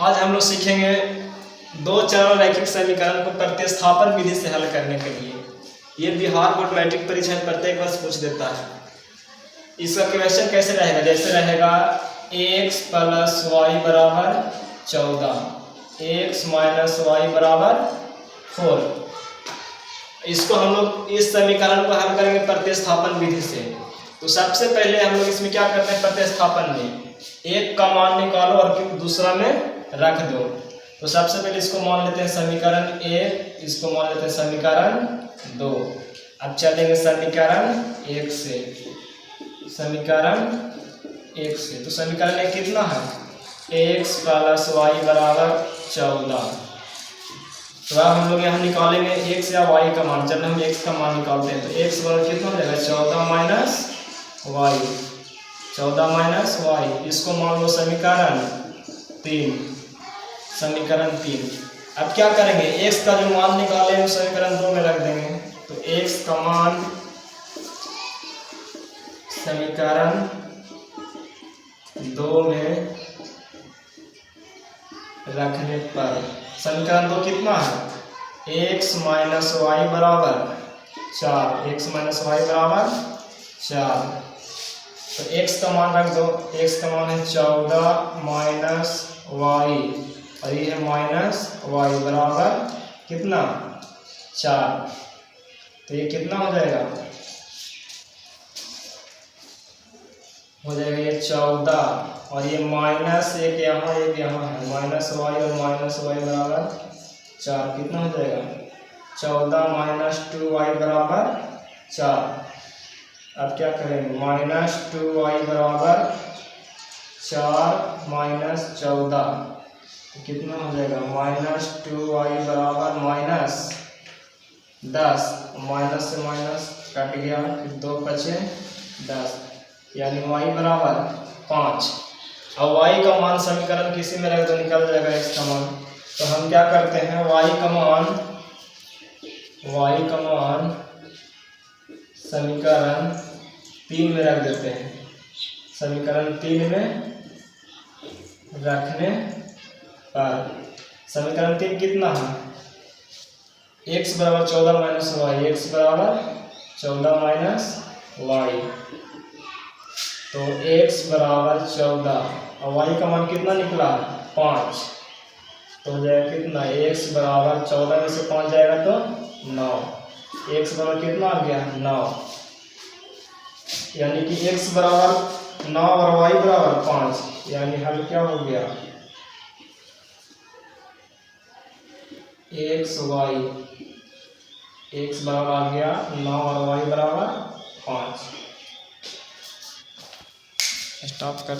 आज हम लोग सीखेंगे दो चरण रैखिक समीकरण को प्रतिस्थापन विधि से हल करने के लिए। ये बिहार बोर्ड मैट्रिक परीक्षा में प्रत्येक वर्ष पूछ देता है। इसका क्वेश्चन कैसे रहेगा? जैसे रहेगा x प्लस वाई बराबर 14, x माइनस वाई बराबर 4। इसको हम लोग इस समीकरण को हल करेंगे प्रतिस्थापन विधि से। तो सबसे पहले हम लोग इसमें क्या करते हैं, प्रतिस्थापन में एक का मान निकालो और दूसरा में रख दो। तो सबसे पहले इसको मान लेते हैं समीकरण 1, इसको मान लेते हैं समीकरण 2। अब चलेंगे समीकरण 1 से। समीकरण 1 से तो समीकरण 1 कितना है? x प्लस वाई बराबर 14। तो अब हम लोग यहाँ निकालेंगे x या y का मान। जब हम x का मान निकालते हैं तो x बराबर कितना हो जाएगा? 14 माइनस वाई, 14 माइनस वाई। इसको मान लो समीकरण 3। समीकरण 3। अब क्या करेंगे, x का जो मान निकाले हैं समीकरण 2 में रख देंगे। तो x का मान समीकरण 2 में रखने पर समीकरण 2 कितना है? x माइनस वाई बराबर 4, x माइनस वाई बराबर 4। तो x का मान रख दो। x का मान है 14 माइनस वाई और ये है माइनस वाई बराबर कितना? 4। तो ये कितना हो जाएगा? हो जाएगा ये 14 और ये माइनस एक यहाँ है, माइनस वाई और माइनस वाई बराबर 4। कितना हो जाएगा? 14 माइनस 2y बराबर 4। अब क्या करेंगे, माइनस 2y बराबर 4 माइनस 14। तो कितना हो जाएगा? माइनस 2y बराबर माइनस 10। माइनस से माइनस कट गया, फिर 2 बचे 10, यानी y बराबर 5। अब y का मान समीकरण किसी में रख दो, निकल जाएगा x का मान। तो हम क्या करते हैं, y का मान समीकरण 3 में रख देते हैं। समीकरण 3 में रखने पर समीकरण 3 कितना है? x बराबर 14 माइनस वाई, x बराबर 14 माइनस वाई। तो x बराबर 14 और y का मान कितना निकला? 5। तो हो जाएगा कितना? x बराबर 14 में से 5 जाएगा तो 9। x बराबर कितना आ गया? 9। यानी कि x बराबर 9 और y बराबर 5, यानी हल क्या हो गया? x बराबर आ गया 9 और y बराबर 5। स्टॉप कर।